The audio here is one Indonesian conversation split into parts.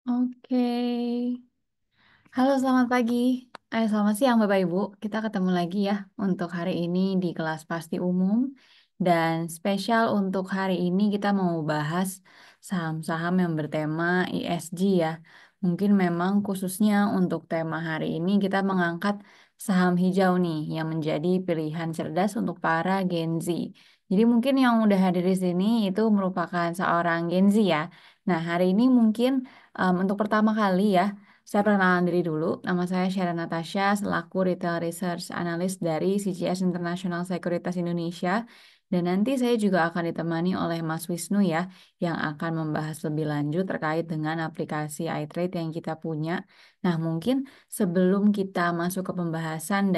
Oke. Halo, selamat pagi. Selamat siang Bapak Ibu. Kita ketemu lagi ya untuk hari ini di kelas pasti umum. Dan spesial untuk hari ini kita mau bahas saham-saham yang bertema ESG ya. Mungkin memang khususnya untuk tema hari ini kita mengangkat saham hijau nih yang menjadi pilihan cerdas untuk para Gen Z. Jadi mungkin yang udah hadir di sini itu merupakan seorang Gen Z ya. Nah, hari ini mungkin untuk pertama kali ya saya perkenalan diri dulu. Nama saya Syara Natasha selaku Retail Research Analyst dari CGS International Securities Indonesia. Dan nanti saya juga akan ditemani oleh Mas Wisnu ya, yang akan membahas lebih lanjut terkait dengan aplikasi iTrade yang kita punya. Nah, mungkin sebelum kita masuk ke pembahasan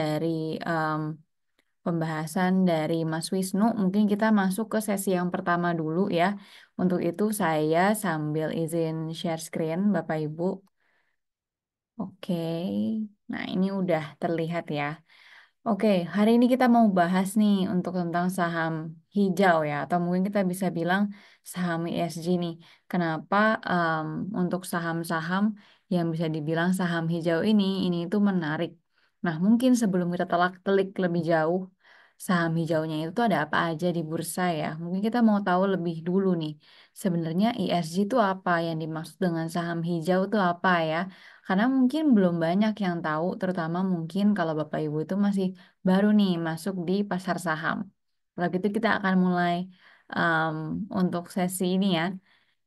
dari Mas Wisnu, mungkin kita masuk ke sesi yang pertama dulu ya. Untuk itu saya sambil izin share screen, Bapak Ibu. Oke, nah ini udah terlihat ya. Oke, hari ini kita mau bahas nih untuk tentang saham hijau ya, atau mungkin kita bisa bilang saham ESG nih. Kenapa untuk saham-saham yang bisa dibilang saham hijau ini itu menarik. Nah, mungkin sebelum kita telik lebih jauh, saham hijaunya itu tuh ada apa aja di bursa ya. Mungkin kita mau tahu lebih dulu nih, sebenarnya ESG itu apa, yang dimaksud dengan saham hijau itu apa ya. Karena mungkin belum banyak yang tahu, terutama mungkin kalau Bapak Ibu itu masih baru nih masuk di pasar saham. Kalau gitu kita akan mulai um, untuk sesi ini ya.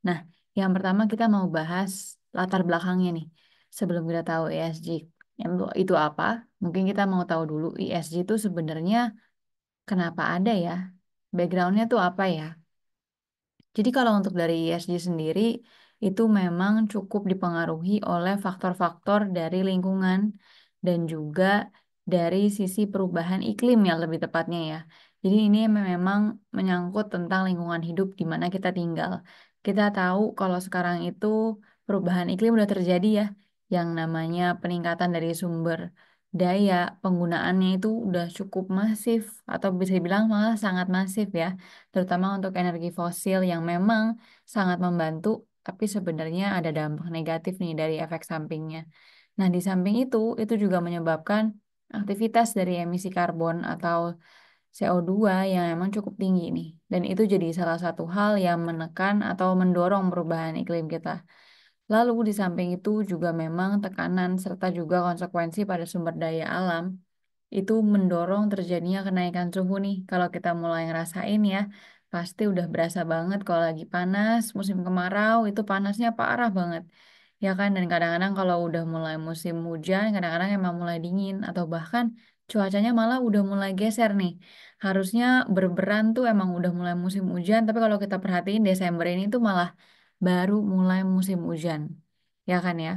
Nah, yang pertama kita mau bahas latar belakangnya nih. Sebelum kita tahu ESG itu apa, mungkin kita mau tahu dulu ESG itu sebenarnya kenapa ada ya? Backgroundnya tuh apa ya? Jadi kalau untuk dari ESG sendiri itu memang cukup dipengaruhi oleh faktor-faktor dari lingkungan dan juga dari sisi perubahan iklim ya lebih tepatnya ya. Jadi ini memang menyangkut tentang lingkungan hidup di mana kita tinggal. Kita tahu kalau sekarang itu perubahan iklim udah terjadi ya, yang namanya peningkatan dari sumber daya penggunaannya itu udah cukup masif atau bisa dibilang malah sangat masif ya, terutama untuk energi fosil yang memang sangat membantu, tapi sebenarnya ada dampak negatif nih dari efek sampingnya. Nah, di samping itu juga menyebabkan aktivitas dari emisi karbon atau CO2 yang emang cukup tinggi nih. Dan itu jadi salah satu hal yang menekan atau mendorong perubahan iklim kita. Lalu di samping itu juga memang tekanan serta juga konsekuensi pada sumber daya alam itu mendorong terjadinya kenaikan suhu nih. Kalau kita mulai ngerasain ya, pasti udah berasa banget kalau lagi panas, musim kemarau itu panasnya parah banget. Ya kan, dan kadang-kadang kalau udah mulai musim hujan, kadang-kadang emang mulai dingin atau bahkan cuacanya malah udah mulai geser nih. Harusnya berberan tuh emang udah mulai musim hujan, tapi kalau kita perhatiin Desember ini tuh malah baru mulai musim hujan. Ya kan ya?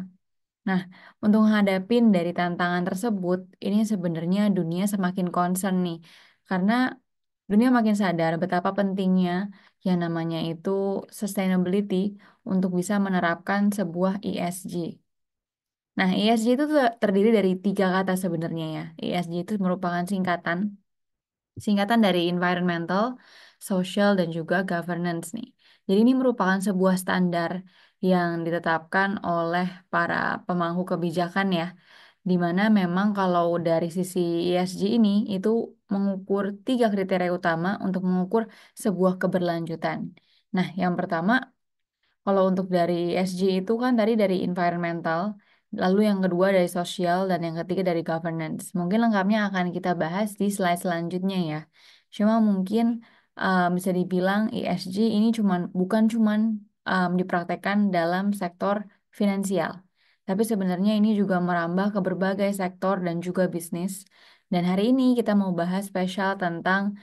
Nah, untuk menghadapin dari tantangan tersebut, ini sebenarnya dunia semakin concern nih, karena dunia makin sadar betapa pentingnya yang namanya itu sustainability untuk bisa menerapkan sebuah ESG. Nah, ESG itu terdiri dari tiga kata sebenarnya ya. ESG itu merupakan singkatan dari environmental, social, dan juga governance nih. Jadi ini merupakan sebuah standar yang ditetapkan oleh para pemangku kebijakan ya, di mana memang kalau dari sisi ESG ini itu mengukur tiga kriteria utama untuk mengukur sebuah keberlanjutan. Nah, yang pertama kalau untuk dari SG itu kan tadi dari environmental, lalu yang kedua dari sosial, dan yang ketiga dari governance. Mungkin lengkapnya akan kita bahas di slide selanjutnya ya. Cuma mungkin bisa dibilang ESG ini bukan cuman dipraktekkan dalam sektor finansial, tapi sebenarnya ini juga merambah ke berbagai sektor dan juga bisnis. Dan hari ini kita mau bahas spesial tentang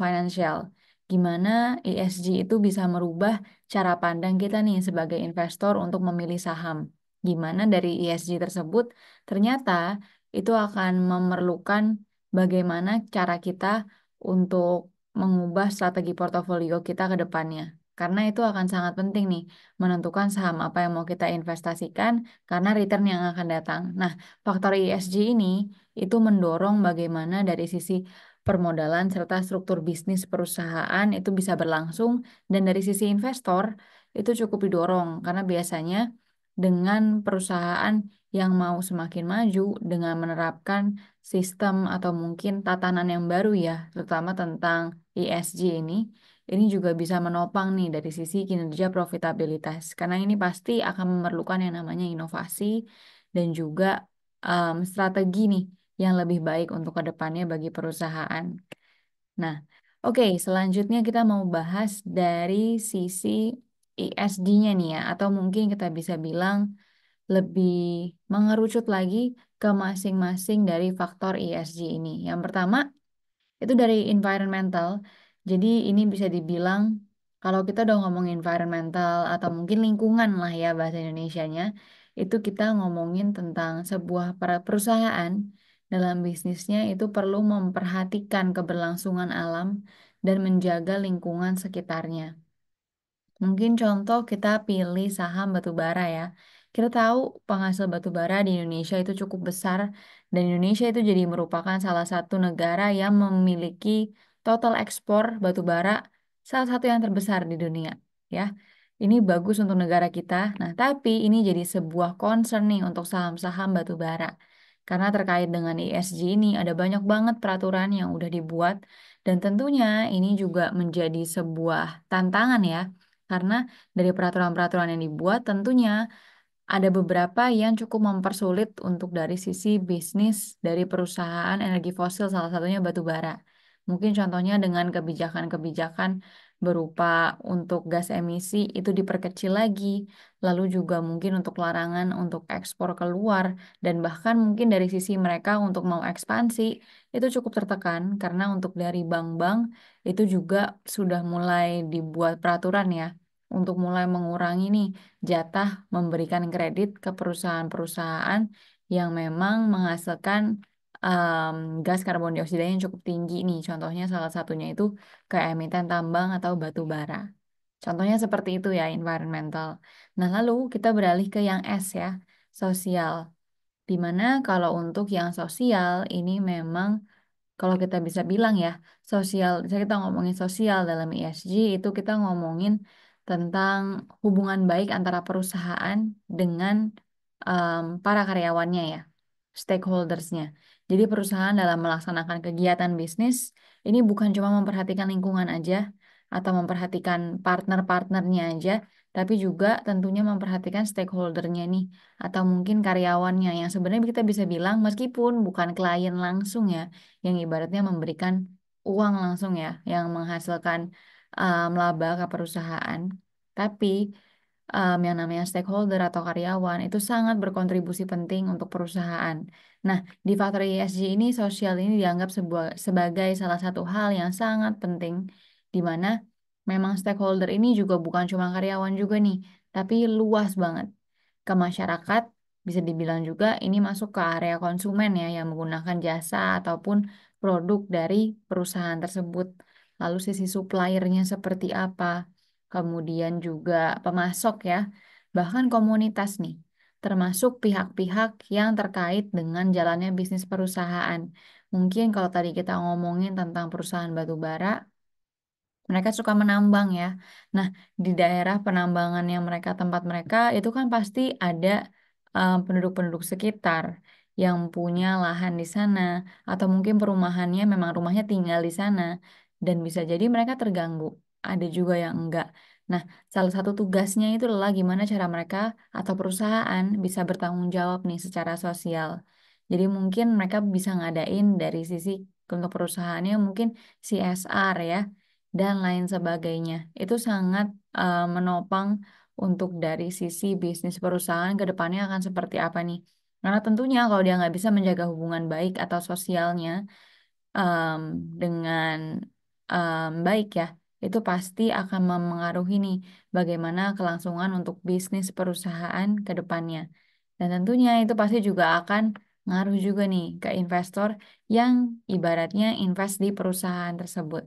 financial. Gimana ESG itu bisa merubah cara pandang kita nih sebagai investor untuk memilih saham. Gimana dari ESG tersebut ternyata itu akan memerlukan bagaimana cara kita untuk mengubah strategi portofolio kita ke depannya. Karena itu akan sangat penting nih menentukan saham apa yang mau kita investasikan karena return yang akan datang. Nah, faktor ESG ini itu mendorong bagaimana dari sisi permodalan serta struktur bisnis perusahaan itu bisa berlangsung, dan dari sisi investor itu cukup didorong karena biasanya dengan perusahaan yang mau semakin maju dengan menerapkan sistem atau mungkin tatanan yang baru ya, terutama tentang ESG ini juga bisa menopang nih dari sisi kinerja profitabilitas. Karena ini pasti akan memerlukan yang namanya inovasi dan juga strategi nih yang lebih baik untuk ke depannya bagi perusahaan. Nah, oke, selanjutnya kita mau bahas dari sisi ESG-nya nih ya, atau mungkin kita bisa bilang lebih mengerucut lagi ke masing-masing dari faktor ESG ini. Yang pertama, itu dari environmental. Jadi ini bisa dibilang kalau kita udah ngomong environmental atau mungkin lingkungan lah ya bahasa Indonesianya, itu kita ngomongin tentang sebuah perusahaan dalam bisnisnya itu perlu memperhatikan keberlangsungan alam dan menjaga lingkungan sekitarnya. Mungkin contoh kita pilih saham batu bara ya. Kita tahu penghasil batu bara di Indonesia itu cukup besar dan Indonesia itu jadi merupakan salah satu negara yang memiliki total ekspor batu bara salah satu yang terbesar di dunia ya. Ini bagus untuk negara kita. Nah, tapi ini jadi sebuah concern nih untuk saham-saham batu bara. Karena terkait dengan ESG ini ada banyak banget peraturan yang udah dibuat dan tentunya ini juga menjadi sebuah tantangan ya karena dari peraturan-peraturan yang dibuat tentunya ada beberapa yang cukup mempersulit untuk dari sisi bisnis dari perusahaan energi fosil, salah satunya batu bara. Mungkin contohnya dengan kebijakan-kebijakan berupa untuk gas emisi itu diperkecil lagi, lalu juga mungkin untuk larangan untuk ekspor keluar, dan bahkan mungkin dari sisi mereka untuk mau ekspansi itu cukup tertekan karena untuk dari bank-bank itu juga sudah mulai dibuat peraturan ya untuk mulai mengurangi nih jatah memberikan kredit ke perusahaan-perusahaan yang memang menghasilkan gas karbon dioksida yang cukup tinggi nih. Contohnya salah satunya itu kayak emiten tambang atau batu bara. Contohnya seperti itu ya, environmental. Nah, lalu kita beralih ke yang S ya, sosial. Dimana kalau untuk yang sosial ini memang kalau kita bisa bilang ya, sosial, misalnya kita ngomongin sosial dalam ESG itu kita ngomongin tentang hubungan baik antara perusahaan dengan para karyawannya ya, stakeholdersnya. Jadi perusahaan dalam melaksanakan kegiatan bisnis ini bukan cuma memperhatikan lingkungan aja atau memperhatikan partner-partnernya aja, tapi juga tentunya memperhatikan stakeholdernya nih, atau mungkin karyawannya yang sebenarnya kita bisa bilang meskipun bukan klien langsung ya yang ibaratnya memberikan uang langsung ya, yang menghasilkan laba ke perusahaan. Tapi yang namanya stakeholder atau karyawan itu sangat berkontribusi penting untuk perusahaan. Nah, di faktor ESG ini sosial ini dianggap sebagai salah satu hal yang sangat penting, di mana memang stakeholder ini juga bukan cuma karyawan juga nih, tapi luas banget ke masyarakat, bisa dibilang juga ini masuk ke area konsumen ya yang menggunakan jasa ataupun produk dari perusahaan tersebut. Lalu sisi suppliernya seperti apa? Kemudian juga pemasok ya, bahkan komunitas nih, termasuk pihak-pihak yang terkait dengan jalannya bisnis perusahaan. Mungkin kalau tadi kita ngomongin tentang perusahaan batu bara, mereka suka menambang ya. Nah, di daerah penambangan yang tempat mereka itu kan pasti ada penduduk-penduduk sekitar yang punya lahan di sana atau mungkin perumahannya memang rumahnya tinggal di sana dan bisa jadi mereka terganggu. Ada juga yang enggak. Nah, salah satu tugasnya itu adalah gimana cara mereka atau perusahaan bisa bertanggung jawab nih secara sosial. Jadi mungkin mereka bisa ngadain dari sisi untuk perusahaannya mungkin CSR ya dan lain sebagainya. Itu sangat menopang untuk dari sisi bisnis perusahaan ke depannya akan seperti apa nih. Karena tentunya kalau dia nggak bisa menjaga hubungan baik atau sosialnya em, dengan baik ya, itu pasti akan memengaruhi nih bagaimana kelangsungan untuk bisnis perusahaan ke depannya. Dan tentunya itu pasti juga akan ngaruh juga nih ke investor yang ibaratnya invest di perusahaan tersebut.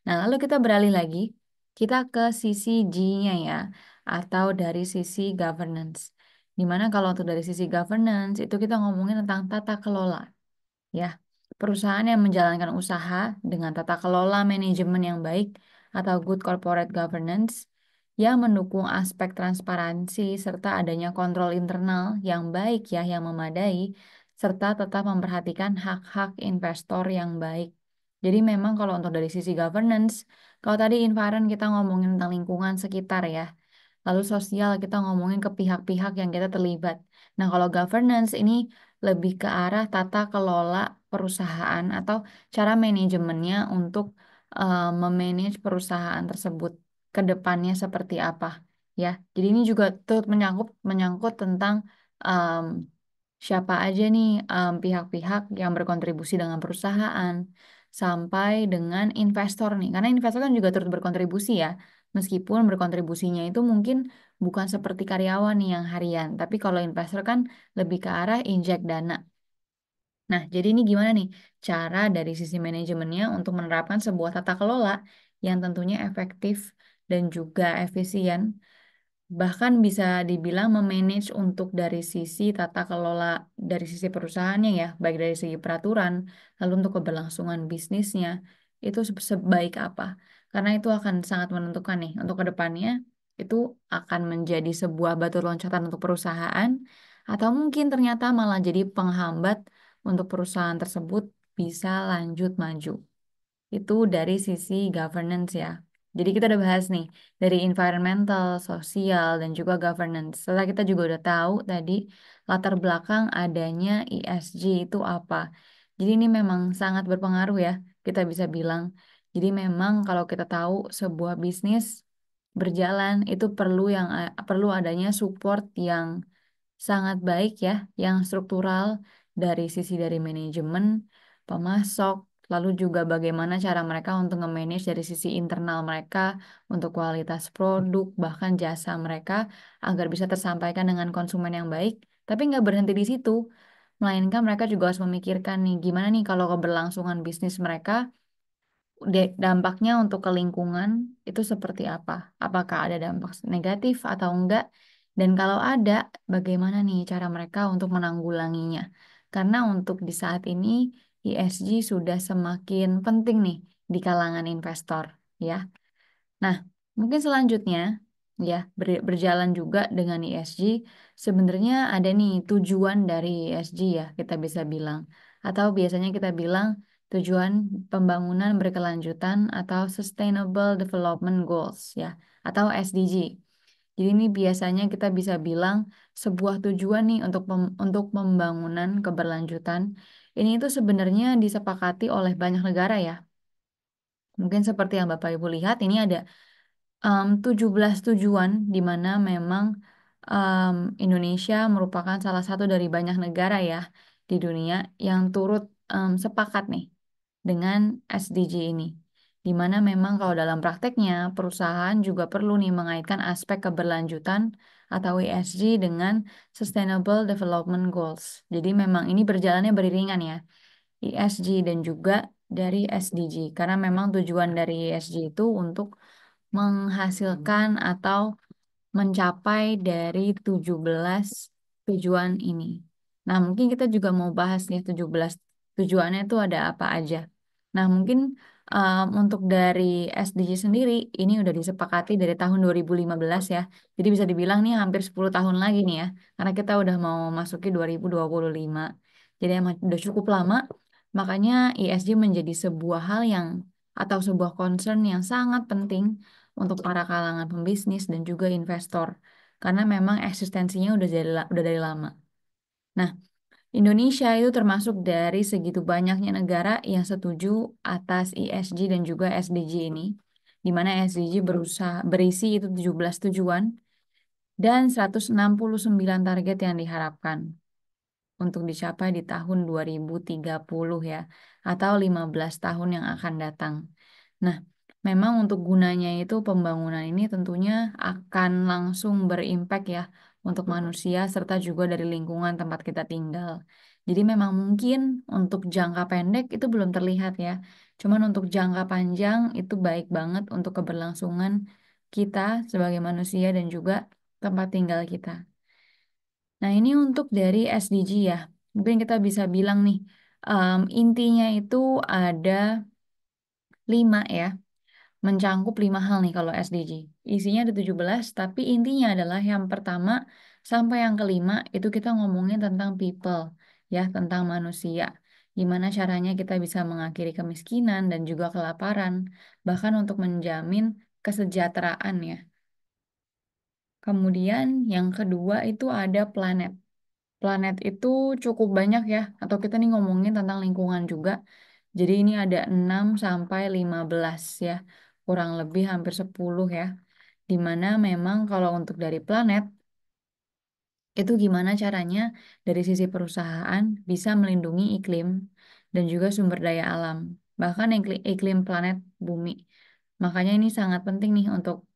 Nah, lalu kita beralih lagi, kita ke sisi G-nya ya, atau dari sisi governance. Dimana kalau untuk dari sisi governance, itu kita ngomongin tentang tata kelola, ya. Perusahaan yang menjalankan usaha dengan tata kelola manajemen yang baik atau good corporate governance, yang mendukung aspek transparansi serta adanya kontrol internal yang baik ya, yang memadai, serta tetap memperhatikan hak-hak investor yang baik. Jadi memang kalau untuk dari sisi governance, kalau tadi environment kita ngomongin tentang lingkungan sekitar ya, lalu sosial kita ngomongin ke pihak-pihak yang kita terlibat. Nah, kalau governance ini lebih ke arah tata kelola perusahaan atau cara manajemennya untuk memanage perusahaan tersebut ke depannya seperti apa ya. Jadi ini juga turut menyangkut menyangkut tentang em, siapa aja nih pihak-pihak yang berkontribusi dengan perusahaan sampai dengan investor nih. Karena investor kan juga turut berkontribusi ya. Meskipun berkontribusinya itu mungkin bukan seperti karyawan nih yang harian, tapi kalau investor kan lebih ke arah injek dana. Nah, jadi ini gimana nih cara dari sisi manajemennya untuk menerapkan sebuah tata kelola yang tentunya efektif dan juga efisien, bahkan bisa dibilang memanage untuk dari sisi tata kelola dari sisi perusahaannya ya, baik dari segi peraturan, lalu untuk keberlangsungan bisnisnya, itu sebaik apa. Karena itu akan sangat menentukan nih untuk kedepannya, itu akan menjadi sebuah batu loncatan untuk perusahaan, atau mungkin ternyata malah jadi penghambat untuk perusahaan tersebut bisa lanjut maju. Itu dari sisi governance ya. Jadi kita udah bahas nih dari environmental, sosial, dan juga governance. Setelah kita juga udah tahu tadi latar belakang adanya ESG itu apa. Jadi ini memang sangat berpengaruh ya, kita bisa bilang. Jadi memang kalau kita tahu sebuah bisnis berjalan itu perlu adanya support yang sangat baik ya, yang struktural dari sisi dari manajemen, pemasok, lalu juga bagaimana cara mereka untuk nge-manage dari sisi internal mereka untuk kualitas produk, bahkan jasa mereka agar bisa tersampaikan dengan konsumen yang baik. Tapi nggak berhenti di situ, melainkan mereka juga harus memikirkan nih, gimana nih kalau keberlangsungan bisnis mereka dampaknya untuk ke lingkungan itu seperti apa? Apakah ada dampak negatif atau enggak? Dan kalau ada, bagaimana nih cara mereka untuk menanggulanginya? Karena untuk di saat ini ESG sudah semakin penting nih di kalangan investor, ya. Nah, mungkin selanjutnya ya berjalan juga dengan ESG sebenarnya ada nih tujuan dari ESG ya kita bisa bilang atau biasanya kita bilang tujuan pembangunan berkelanjutan atau Sustainable Development Goals ya atau SDG. Jadi ini biasanya kita bisa bilang sebuah tujuan nih untuk pembangunan keberlanjutan. Ini itu sebenarnya disepakati oleh banyak negara ya. Mungkin seperti yang Bapak Ibu lihat ini ada 17 tujuan di mana memang em, Indonesia merupakan salah satu dari banyak negara ya di dunia yang turut sepakat nih dengan SDG ini. Di mana memang kalau dalam prakteknya perusahaan juga perlu nih mengaitkan aspek keberlanjutan atau ESG dengan Sustainable Development Goals. Jadi memang ini berjalannya beriringan ya, ESG dan juga dari SDG. Karena memang tujuan dari ESG itu untuk menghasilkan atau mencapai dari 17 tujuan ini. Nah, mungkin kita juga mau bahas nih 17 tujuannya itu ada apa aja. Nah, mungkin untuk dari SDG sendiri ini udah disepakati dari tahun 2015 ya. Jadi bisa dibilang nih hampir 10 tahun lagi nih ya. Karena kita udah mau masuki 2025. Jadi emang udah cukup lama. Makanya ESG menjadi sebuah hal yang atau sebuah concern yang sangat penting untuk para kalangan pembisnis dan juga investor karena memang eksistensinya udah dari lama. Nah, Indonesia itu termasuk dari segitu banyaknya negara yang setuju atas ESG dan juga SDG ini, di mana SDG berisi itu 17 tujuan dan 169 target yang diharapkan untuk dicapai di tahun 2030 ya, atau 15 tahun yang akan datang. Nah, memang untuk gunanya itu pembangunan ini tentunya akan langsung berimpact ya untuk manusia serta juga dari lingkungan tempat kita tinggal. Jadi memang mungkin untuk jangka pendek itu belum terlihat ya. Cuman untuk jangka panjang itu baik banget untuk keberlangsungan kita sebagai manusia dan juga tempat tinggal kita. Nah, ini untuk dari SDG ya. Mungkin kita bisa bilang nih, intinya itu ada 5 ya. Mencangkup 5 hal nih kalau SDG. Isinya ada 17, tapi intinya adalah yang pertama sampai yang kelima itu kita ngomongin tentang people, ya, tentang manusia. Gimana caranya kita bisa mengakhiri kemiskinan dan juga kelaparan, bahkan untuk menjamin kesejahteraan ya. Kemudian yang kedua itu ada planet. Planet itu cukup banyak ya, atau kita nih ngomongin tentang lingkungan juga. Jadi ini ada 6 sampai 15 ya, kurang lebih hampir 10 ya. Dimana memang kalau untuk dari planet, itu gimana caranya dari sisi perusahaan bisa melindungi iklim dan juga sumber daya alam, bahkan iklim planet bumi. Makanya ini sangat penting nih untuk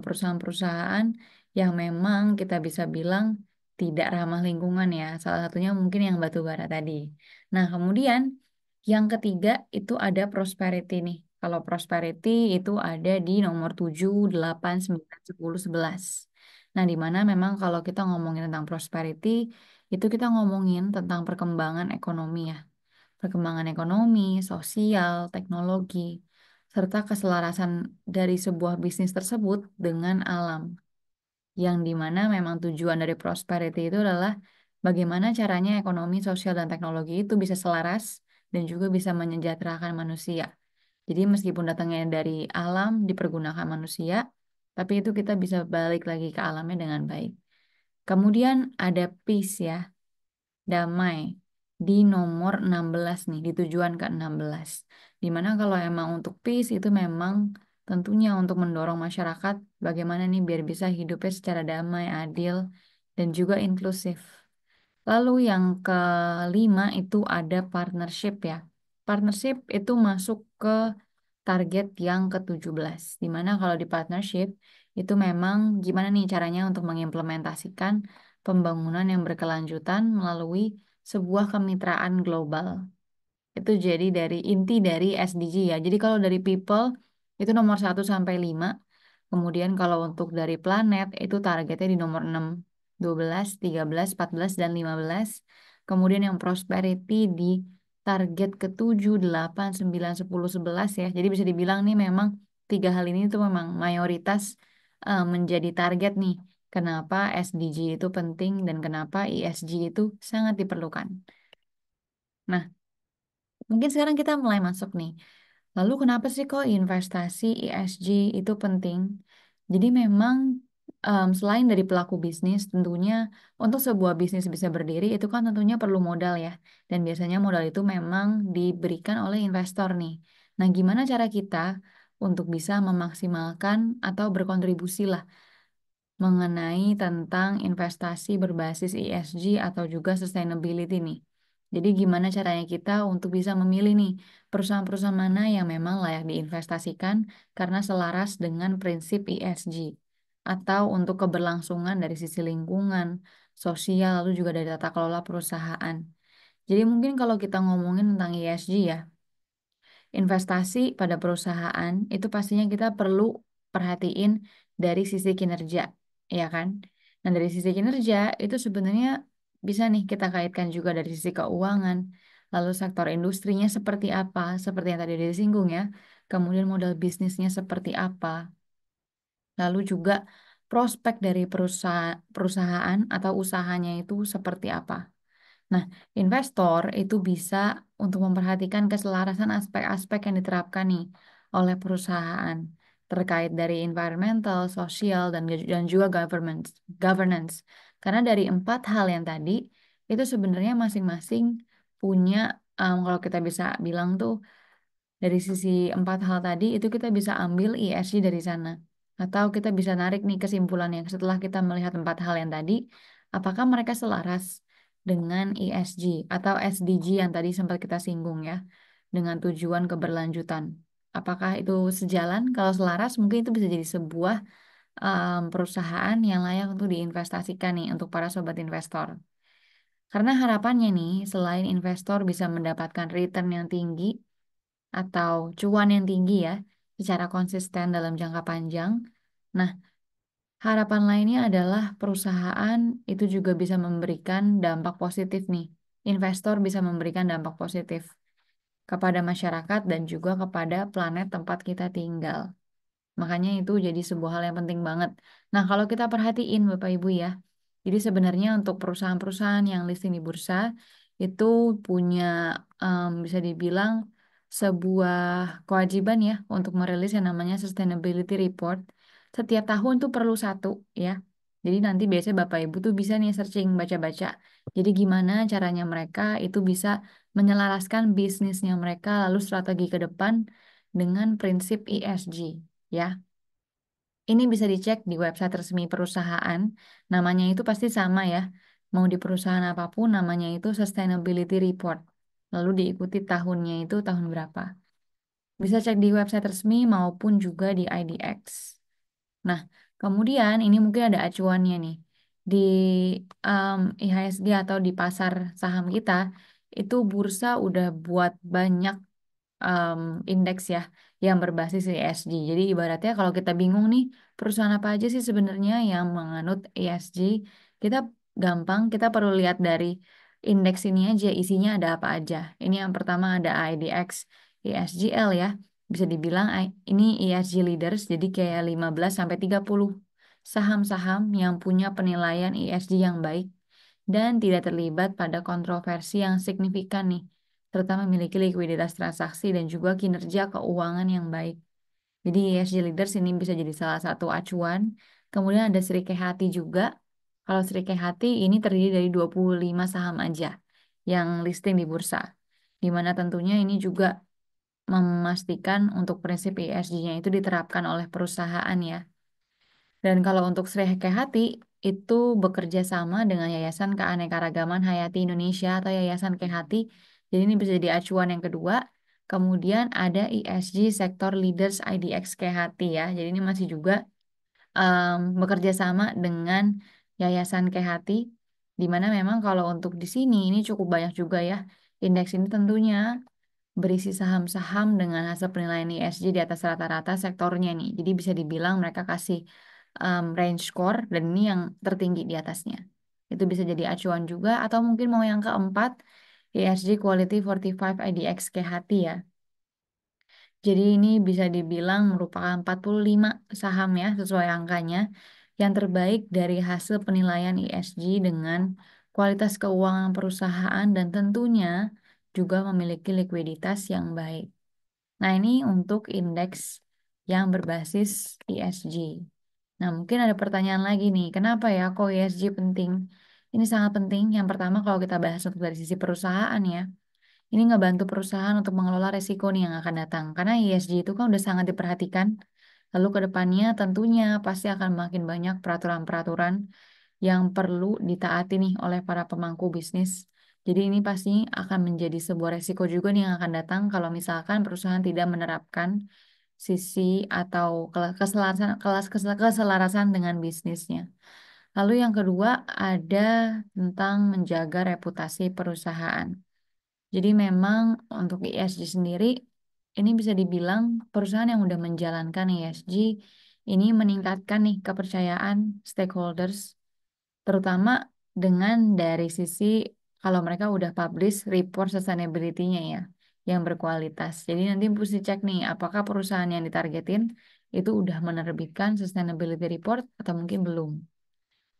perusahaan-perusahaan yang memang kita bisa bilang tidak ramah lingkungan ya. Salah satunya mungkin yang batu bara tadi. Nah, kemudian yang ketiga itu ada prosperity nih. Kalau prosperity itu ada di nomor 7, 8, 9, 10, 11. Nah, di mana memang kalau kita ngomongin tentang prosperity, itu kita ngomongin tentang perkembangan ekonomi ya. Perkembangan ekonomi, sosial, teknologi, serta keselarasan dari sebuah bisnis tersebut dengan alam. Yang dimana memang tujuan dari prosperity itu adalah bagaimana caranya ekonomi, sosial, dan teknologi itu bisa selaras dan juga bisa menyejahterakan manusia. Jadi meskipun datangnya dari alam, dipergunakan manusia, tapi itu kita bisa balik lagi ke alamnya dengan baik. Kemudian ada peace ya, damai di nomor 16 nih, di tujuan ke-16. Dimana kalau emang untuk peace itu memang tentunya untuk mendorong masyarakat bagaimana nih biar bisa hidupnya secara damai, adil, dan juga inklusif. Lalu yang kelima itu ada partnership ya. Partnership itu masuk ke target yang ke-17. Di mana kalau di partnership itu memang gimana nih caranya untuk mengimplementasikan pembangunan yang berkelanjutan melalui sebuah kemitraan global. Itu jadi dari inti dari SDG ya. Jadi kalau dari people itu nomor 1 sampai 5. Kemudian kalau untuk dari planet itu targetnya di nomor 6, 12, 13, 14, dan 15. Kemudian yang prosperity di target ke-7, 8, 9, 10, 11 ya. Jadi bisa dibilang nih memang 3 hal ini tuh memang mayoritas menjadi target nih. Kenapa SDG itu penting dan kenapa ESG itu sangat diperlukan. Nah, mungkin sekarang kita mulai masuk nih. Lalu kenapa sih kok investasi ESG itu penting? Jadi memang selain dari pelaku bisnis, tentunya untuk sebuah bisnis bisa berdiri itu kan tentunya perlu modal ya. Dan biasanya modal itu memang diberikan oleh investor nih. Nah, gimana cara kita untuk bisa memaksimalkan atau berkontribusi lah mengenai tentang investasi berbasis ESG atau juga sustainability nih. Jadi gimana caranya kita untuk bisa memilih nih perusahaan-perusahaan mana yang memang layak diinvestasikan karena selaras dengan prinsip ESG atau untuk keberlangsungan dari sisi lingkungan, sosial, lalu juga dari tata kelola perusahaan. Jadi mungkin kalau kita ngomongin tentang ESG ya, investasi pada perusahaan itu pastinya kita perlu perhatiin dari sisi kinerja, ya kan? Nah, dari sisi kinerja itu sebenarnya bisa nih kita kaitkan juga dari sisi keuangan, lalu sektor industrinya seperti apa, seperti yang tadi disinggung ya. Kemudian modal bisnisnya seperti apa, lalu juga prospek dari perusahaan atau usahanya itu seperti apa. Nah, investor itu bisa untuk memperhatikan keselarasan aspek-aspek yang diterapkan nih oleh perusahaan terkait dari environmental, sosial, dan juga governance. Governance. Karena dari 4 hal yang tadi itu sebenarnya masing-masing punya kalau kita bisa bilang tuh dari sisi 4 hal tadi itu kita bisa ambil ESG dari sana. Atau kita bisa narik nih kesimpulannya setelah kita melihat 4 hal yang tadi, apakah mereka selaras dengan ESG atau SDG yang tadi sempat kita singgung ya, dengan tujuan keberlanjutan. Apakah itu sejalan? Kalau selaras mungkin itu bisa jadi sebuah perusahaan yang layak untuk diinvestasikan nih untuk para sobat investor. Karena harapannya nih, selain investor bisa mendapatkan return yang tinggi, atau cuan yang tinggi ya secara konsisten dalam jangka panjang. Nah, harapan lainnya adalah perusahaan itu juga bisa memberikan dampak positif nih. Investor bisa memberikan dampak positif kepada masyarakat dan juga kepada planet tempat kita tinggal. Makanya itu jadi sebuah hal yang penting banget. Nah, kalau kita perhatiin Bapak Ibu ya, jadi sebenarnya untuk perusahaan-perusahaan yang listing di bursa itu punya bisa dibilang sebuah kewajiban ya untuk merilis yang namanya sustainability report. Setiap tahun tuh perlu satu ya. Jadi nanti biasanya Bapak Ibu tuh bisa nih searching baca-baca. Jadi gimana caranya mereka itu bisa menyelaraskan bisnisnya mereka lalu strategi ke depan dengan prinsip ESG ya. Ini bisa dicek di website resmi perusahaan. Namanya itu pasti sama ya. Mau di perusahaan apapun namanya itu Sustainability Report. Lalu diikuti tahunnya itu tahun berapa. Bisa cek di website resmi maupun juga di IDX. Nah, kemudian ini mungkin ada acuannya nih. Di IHSG atau di pasar saham kita, itu bursa udah buat banyak em, indeks ya yang berbasis ESG. Jadi ibaratnya kalau kita bingung nih perusahaan apa aja sih sebenarnya yang menganut ESG, kita gampang, kita perlu lihat dari indeks ini aja isinya ada apa aja. Ini yang pertama ada IDX ESGL ya. Bisa dibilang ini ESG leaders jadi kayak 15 sampai 30 saham-saham yang punya penilaian ESG yang baik dan tidak terlibat pada kontroversi yang signifikan nih terutama memiliki likuiditas transaksi dan juga kinerja keuangan yang baik. Jadi ESG Leaders ini bisa jadi salah satu acuan. Kemudian ada Sri Kehati juga. Kalau Sri Kehati ini terdiri dari 25 saham aja yang listing di bursa. Di mana tentunya ini juga memastikan untuk prinsip ESG-nya itu diterapkan oleh perusahaan ya. Dan kalau untuk Sri Hati itu bekerja sama dengan Yayasan Keanekaragaman Hayati Indonesia atau Yayasan Kehati. Jadi ini bisa jadi acuan yang kedua. Kemudian ada ESG Sector Leaders IDX Kehati ya. Jadi ini masih juga bekerja sama dengan Yayasan Kehati. Di mana memang kalau untuk di sini ini cukup banyak juga ya. Indeks ini tentunya berisi saham-saham dengan hasil penilaian ESG di atas rata-rata sektornya nih. Jadi bisa dibilang mereka kasih range score dan ini yang tertinggi di atasnya. Itu bisa jadi acuan juga atau mungkin mau yang keempat ESG Quality 45 IDX KHT ya. Jadi ini bisa dibilang merupakan 45 saham ya sesuai angkanya yang terbaik dari hasil penilaian ESG dengan kualitas keuangan perusahaan dan tentunya juga memiliki likuiditas yang baik. Nah, ini untuk indeks yang berbasis ESG. Nah, mungkin ada pertanyaan lagi nih, kenapa ya kok ESG penting? Ini sangat penting. Yang pertama kalau kita bahas untuk dari sisi perusahaan ya, ini ngebantu perusahaan untuk mengelola resiko nih yang akan datang. Karena ESG itu kan udah sangat diperhatikan. Lalu ke depannya tentunya pasti akan makin banyak peraturan-peraturan yang perlu ditaati nih oleh para pemangku bisnis. Jadi ini pasti akan menjadi sebuah resiko juga nih yang akan datang kalau misalkan perusahaan tidak menerapkan sisi atau keselarasan dengan bisnisnya. Lalu yang kedua ada tentang menjaga reputasi perusahaan. Jadi memang untuk ESG sendiri ini bisa dibilang perusahaan yang udah menjalankan ESG ini meningkatkan nih kepercayaan stakeholders terutama dengan dari sisi kalau mereka udah publish report sustainability-nya ya yang berkualitas. Jadi nanti mesti cek nih apakah perusahaan yang ditargetin itu udah menerbitkan sustainability report atau mungkin belum.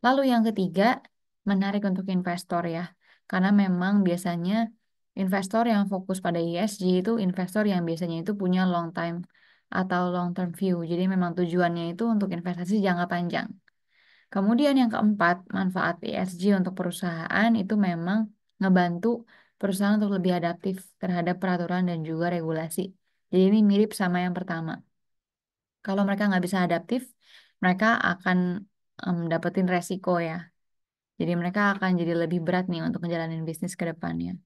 Lalu yang ketiga, menarik untuk investor ya. Karena memang biasanya investor yang fokus pada ESG itu investor yang biasanya itu punya long time atau long term view. Jadi memang tujuannya itu untuk investasi jangka panjang. Kemudian yang keempat, manfaat ESG untuk perusahaan itu memang ngebantu perusahaan untuk lebih adaptif terhadap peraturan dan juga regulasi. Jadi ini mirip sama yang pertama. Kalau mereka nggak bisa adaptif, mereka akan dapetin resiko ya. Jadi mereka akan jadi lebih berat nih untuk ngejalanin bisnis ke depannya.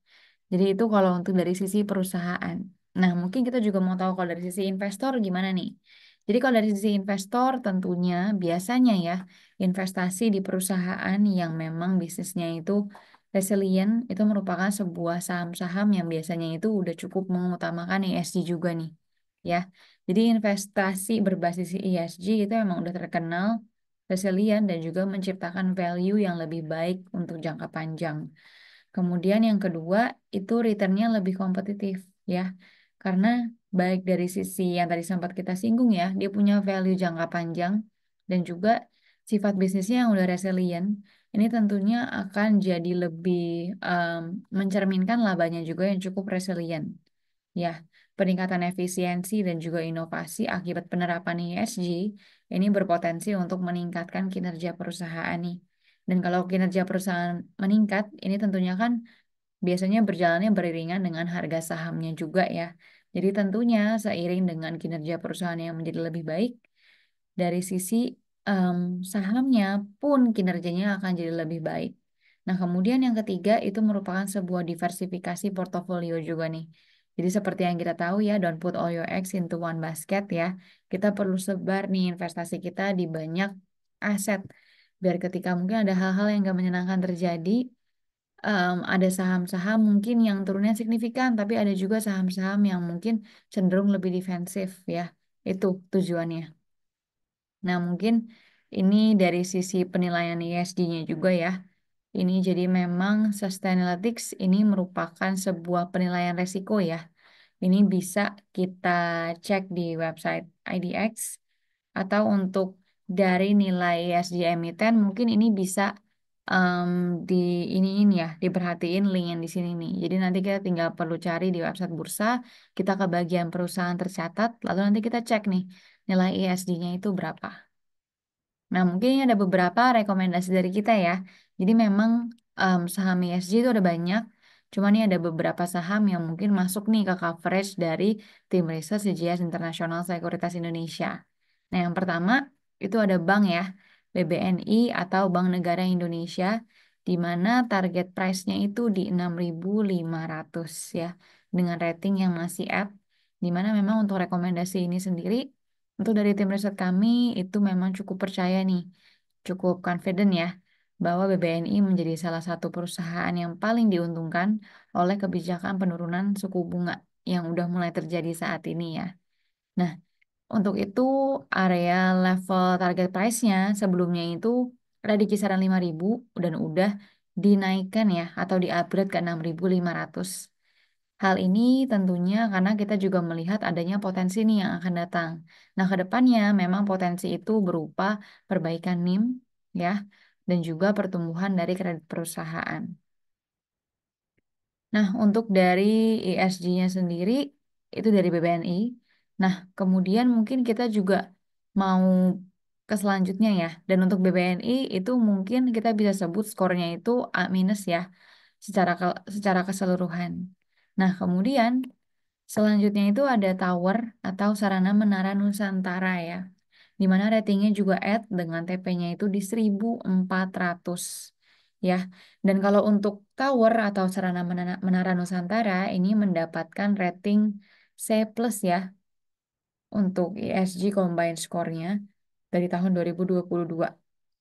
Jadi itu kalau untuk dari sisi perusahaan. Nah, mungkin kita juga mau tahu kalau dari sisi investor gimana nih. Jadi kalau dari sisi investor tentunya biasanya ya investasi di perusahaan yang memang bisnisnya itu resilient itu merupakan sebuah saham-saham yang biasanya itu udah cukup mengutamakan ESG juga nih. Ya. Jadi investasi berbasis ESG itu memang udah terkenal resilient dan juga menciptakan value yang lebih baik untuk jangka panjang. Kemudian yang kedua itu returnnya lebih kompetitif ya, karena baik dari sisi yang tadi sempat kita singgung ya, dia punya value jangka panjang dan juga sifat bisnisnya yang udah resilient. Ini tentunya akan jadi lebih mencerminkan labanya juga yang cukup resilient. Ya, peningkatan efisiensi dan juga inovasi akibat penerapan ESG ini berpotensi untuk meningkatkan kinerja perusahaan nih. Dan kalau kinerja perusahaan meningkat, ini tentunya kan biasanya berjalannya beriringan dengan harga sahamnya juga ya. Jadi tentunya seiring dengan kinerja perusahaan yang menjadi lebih baik, dari sisi em, sahamnya pun kinerjanya akan jadi lebih baik. Nah, kemudian yang ketiga itu merupakan sebuah diversifikasi portofolio juga nih. Jadi seperti yang kita tahu ya, don't put all your eggs into one basket ya. Kita perlu sebar nih investasi kita di banyak aset. Biar ketika mungkin ada hal-hal yang gak menyenangkan terjadi, ada saham-saham mungkin yang turunnya signifikan, tapi ada juga saham-saham yang mungkin cenderung lebih defensif ya. Itu tujuannya. Nah, mungkin ini dari sisi penilaian ESG-nya juga ya. Ini jadi memang Sustainalytics ini merupakan sebuah penilaian resiko ya. Ini bisa kita cek di website IDX atau untuk dari nilai ESG emiten mungkin ini bisa em, di ini ya diperhatiin link yang di sini nih. Jadi nanti kita tinggal perlu cari di website bursa, kita ke bagian perusahaan tercatat, lalu nanti kita cek nih nilai ESG-nya itu berapa. Nah, mungkin ini ada beberapa rekomendasi dari kita ya. Jadi memang saham ESG itu ada banyak, cuma nih ada beberapa saham yang mungkin masuk nih ke coverage dari tim riset CGS Internasional Sekuritas Indonesia. Nah, yang pertama itu ada bank ya, BBNI atau Bank Negara Indonesia, di mana target price-nya itu di 6.500 ya, dengan rating yang masih up, di mana memang untuk rekomendasi ini sendiri untuk dari tim riset kami itu memang cukup percaya nih, cukup confident ya, bahwa BBNI menjadi salah satu perusahaan yang paling diuntungkan oleh kebijakan penurunan suku bunga yang udah mulai terjadi saat ini ya. Nah, untuk itu area level target price-nya sebelumnya itu ada di kisaran 5.000 dan udah dinaikkan ya atau di-upgrade ke 6.500. Hal ini tentunya karena kita juga melihat adanya potensi nih yang akan datang. Nah, ke depannya memang potensi itu berupa perbaikan NIM ya dan juga pertumbuhan dari kredit perusahaan. Nah, untuk dari ESG-nya sendiri itu dari BBNI. Nah, kemudian mungkin kita juga mau ke selanjutnya ya. Dan untuk BBNI itu mungkin kita bisa sebut skornya itu A minus ya secara keseluruhan. Nah, kemudian selanjutnya itu ada tower atau sarana menara Nusantara ya. Di mana ratingnya juga dengan TP-nya itu di 1.400 ya. Dan kalau untuk tower atau sarana menara Nusantara ini mendapatkan rating C plus ya untuk ESG combined score-nya dari tahun 2022.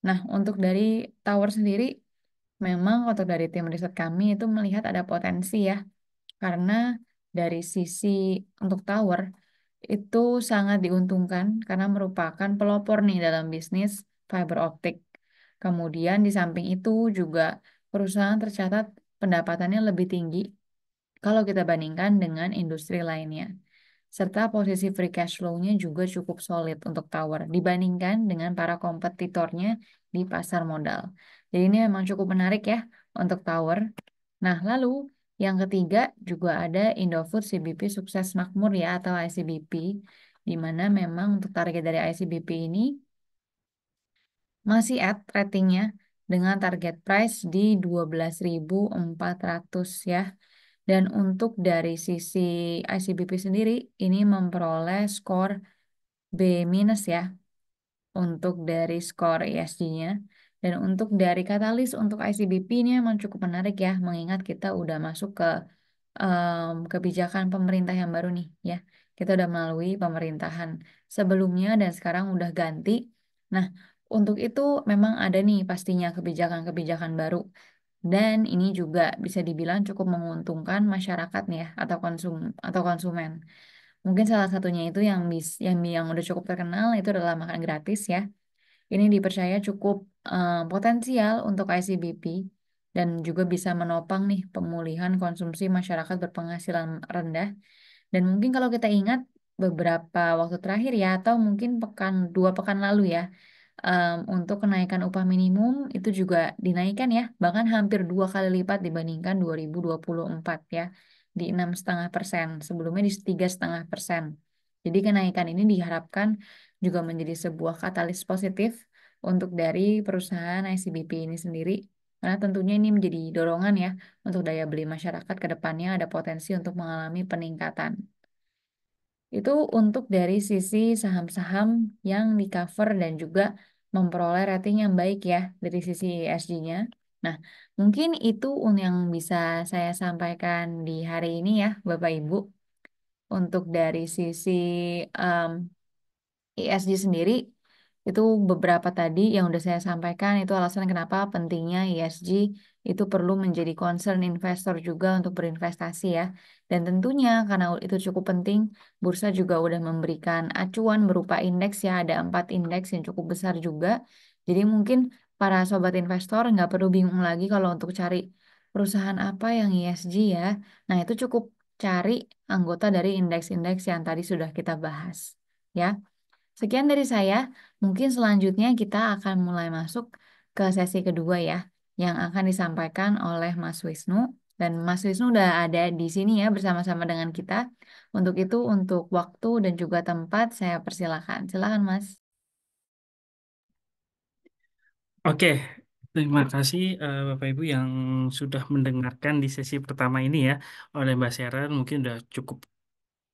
Nah, untuk dari tower sendiri memang untuk dari tim riset kami itu melihat ada potensi ya karena dari sisi untuk tower itu sangat diuntungkan karena merupakan pelopor nih dalam bisnis fiber optik. Kemudian di samping itu juga perusahaan tercatat pendapatannya lebih tinggi kalau kita bandingkan dengan industri lainnya. Serta posisi free cash flow-nya juga cukup solid untuk tower dibandingkan dengan para kompetitornya di pasar modal. Jadi ini memang cukup menarik ya untuk tower. Nah, lalu yang ketiga juga ada Indofood CBP Sukses Makmur ya atau ICBP, di mana memang untuk target dari ICBP ini masih at ratingnya dengan target price di 12.400 ya. Dan untuk dari sisi ICBP sendiri ini memperoleh skor B minus ya untuk dari skor ESG-nya. Dan untuk dari katalis untuk ICBP ini memang cukup menarik ya, mengingat kita udah masuk ke kebijakan pemerintah yang baru nih ya. Kita udah melalui pemerintahan sebelumnya dan sekarang udah ganti. Nah, untuk itu memang ada nih pastinya kebijakan-kebijakan baru. Dan ini juga bisa dibilang cukup menguntungkan masyarakat nih ya atau konsumen. Mungkin salah satunya itu yang udah cukup terkenal itu adalah makan gratis ya. Ini dipercaya cukup potensial untuk ICBP dan juga bisa menopang nih pemulihan konsumsi masyarakat berpenghasilan rendah Dan mungkin kalau kita ingat beberapa waktu terakhir ya, atau mungkin 2 pekan lalu ya, untuk kenaikan upah minimum itu juga dinaikkan ya, bahkan hampir 2 kali lipat dibandingkan 2024 ya, di 6,5%, sebelumnya di 3,5%. Jadi kenaikan ini diharapkan juga menjadi sebuah katalis positif untuk dari perusahaan ICBP ini sendiri, karena tentunya ini menjadi dorongan ya untuk daya beli masyarakat ke depannya ada potensi untuk mengalami peningkatan. Itu untuk dari sisi saham-saham yang di cover dan juga memperoleh rating yang baik ya dari sisi ESG-nya. Nah, mungkin itu yang bisa saya sampaikan di hari ini ya, Bapak Ibu. Untuk dari sisi em, ESG sendiri, itu beberapa tadi yang udah saya sampaikan itu alasan kenapa pentingnya ESG itu perlu menjadi concern investor juga untuk berinvestasi ya. Dan tentunya karena itu cukup penting, bursa juga udah memberikan acuan berupa indeks ya, ada 4 indeks yang cukup besar juga. Jadi mungkin para sobat investor nggak perlu bingung lagi kalau untuk cari perusahaan apa yang ESG ya. Nah itu cukup cari anggota dari indeks-indeks yang tadi sudah kita bahas. Ya, sekian dari saya. Mungkin selanjutnya kita akan mulai masuk ke sesi kedua ya, yang akan disampaikan oleh Mas Wisnu. Dan Mas Wisnu udah ada di sini ya bersama-sama dengan kita. Untuk itu, untuk waktu dan juga tempat, saya persilakan. Silakan Mas. Oke, terima kasih Bapak Ibu yang sudah mendengarkan di sesi pertama ini ya oleh Mbak Sharon. Mungkin sudah cukup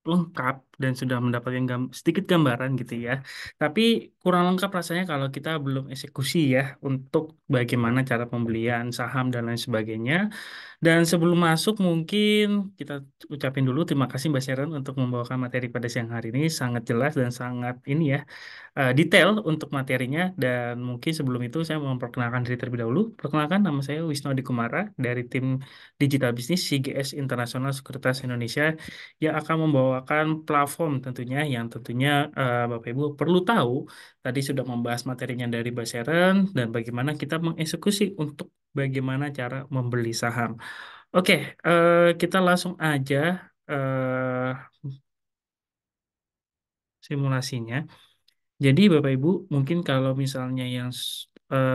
lengkap dan sudah mendapatkan sedikit gambaran gitu ya. Tapi kurang lengkap rasanya kalau kita belum eksekusi ya untuk bagaimana cara pembelian saham dan lain sebagainya. Dan sebelum masuk mungkin kita ucapin dulu terima kasih Mbak Sharon untuk membawakan materi pada siang hari ini sangat jelas dan sangat ini ya detail untuk materinya. Dan mungkin sebelum itu saya mau memperkenalkan diri terlebih dahulu. Perkenalkan, nama saya Wisnu Adi Kumara dari tim Digital Business CGS Internasional Sekuritas Indonesia yang akan membawakan platform tentunya yang tentunya Bapak Ibu perlu tahu. Tadi sudah membahas materinya dari Mbak Sharon dan bagaimana kita mengeksekusi untuk bagaimana cara membeli saham. Oke, kita langsung aja eh, simulasinya. Jadi Bapak Ibu, mungkin kalau misalnya yang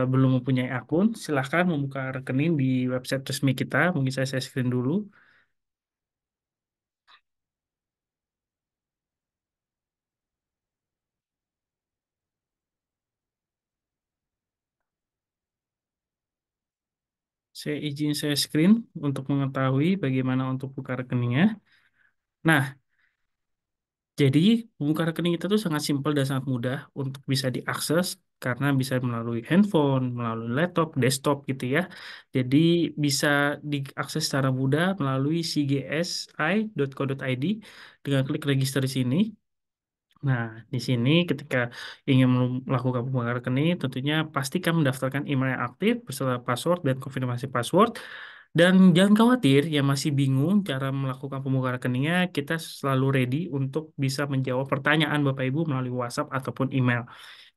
belum mempunyai akun, silahkan membuka rekening di website resmi kita. Mungkin saya screen dulu. Saya screen untuk mengetahui bagaimana untuk buka rekeningnya. Nah, jadi membuka rekening itu tuh sangat simpel dan sangat mudah untuk bisa diakses karena bisa melalui handphone, melalui laptop, desktop gitu ya. Jadi bisa diakses secara mudah melalui cgsi.co.id dengan klik register di sini. Nah, di sini ketika ingin melakukan pembukaan rekening, tentunya pastikan mendaftarkan email yang aktif beserta password dan konfirmasi password. Dan jangan khawatir, yang masih bingung cara melakukan pembukaan rekeningnya, kita selalu ready untuk bisa menjawab pertanyaan Bapak Ibu melalui WhatsApp ataupun email.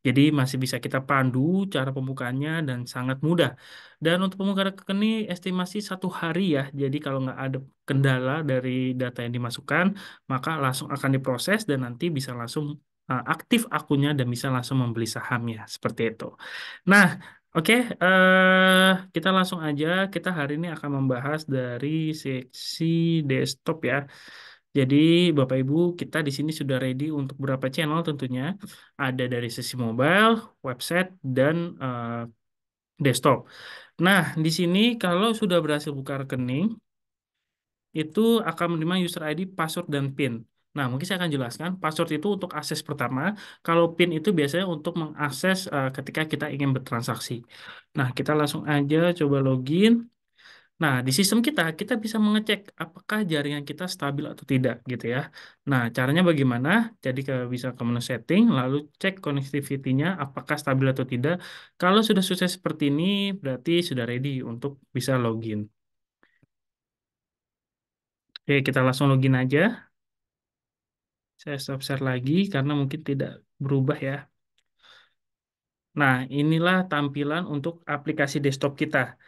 Jadi masih bisa kita pandu cara pembukaannya dan sangat mudah. Dan untuk pembukaan rekening estimasi 1 hari ya. Jadi kalau nggak ada kendala dari data yang dimasukkan, maka langsung akan diproses dan nanti bisa langsung aktif akunnya dan bisa langsung membeli sahamnya seperti itu. Nah, oke, kita langsung aja. Kita hari ini akan membahas dari seksi desktop ya. Jadi Bapak Ibu, kita di sini sudah ready untuk beberapa channel tentunya. Ada dari sisi mobile, website, dan desktop. Nah, di sini kalau sudah berhasil buka rekening, itu akan menerima user ID, password, dan PIN. Nah, mungkin saya akan jelaskan. Password itu untuk akses pertama. Kalau PIN itu biasanya untuk mengakses ketika kita ingin bertransaksi. Nah, kita langsung aja coba login. Nah, di sistem kita bisa mengecek apakah jaringan kita stabil atau tidak, gitu ya. Nah, caranya bagaimana? Jadi bisa ke menu setting, lalu cek connectivity-nya apakah stabil atau tidak. Kalau sudah sukses seperti ini, berarti sudah ready untuk bisa login. Oke, kita langsung login aja. Saya stop share lagi karena mungkin tidak berubah ya. Nah, inilah tampilan untuk aplikasi desktop kita.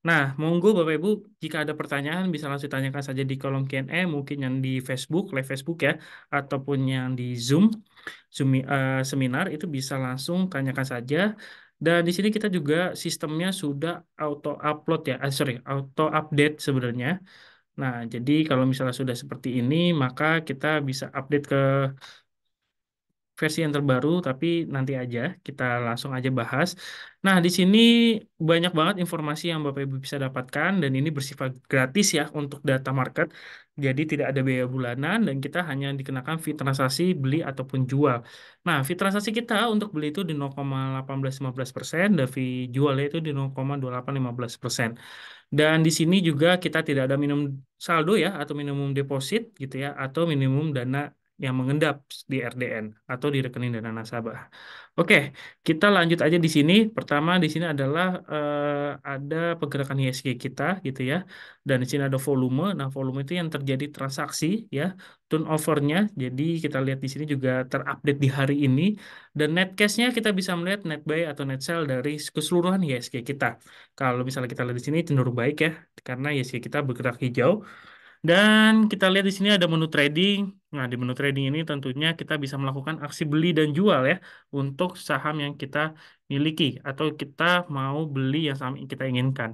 Nah, monggo Bapak Ibu, jika ada pertanyaan bisa langsung tanyakan saja di kolom Q&A, mungkin yang di Facebook, live Facebook ya, ataupun yang di Zoom, seminar itu bisa langsung tanyakan saja. Dan di sini kita juga sistemnya sudah auto upload ya, sorry, auto update sebenarnya. Nah, jadi kalau misalnya sudah seperti ini, maka kita bisa update ke versi yang terbaru, tapi nanti aja kita langsung aja bahas. Nah, di sini banyak banget informasi yang Bapak Ibu bisa dapatkan dan ini bersifat gratis ya untuk data market. Jadi tidak ada biaya bulanan dan kita hanya dikenakan fee transaksi beli ataupun jual. Nah, fee transaksi kita untuk beli itu di 0,1815% dan fee jualnya itu di 0,2815%. Dan di sini juga kita tidak ada minimum saldo ya atau minimum deposit gitu ya atau minimum dana yang mengendap di RDN atau di rekening dana nasabah. Oke, kita lanjut aja di sini. Pertama di sini adalah ada pergerakan ISG kita gitu ya. Dan di sini ada volume. Nah, volume itu yang terjadi transaksi ya, turnovernya. Jadi kita lihat di sini juga terupdate di hari ini. Dan net cash-nya kita bisa melihat net buy atau net sell dari keseluruhan ISG kita. Kalau misalnya kita lihat di sini cenderung baik ya, karena ISG kita bergerak hijau. Dan kita lihat di sini ada menu trading. Nah, di menu trading ini tentunya kita bisa melakukan aksi beli dan jual ya untuk saham yang kita miliki atau kita mau beli yang saham yang kita inginkan.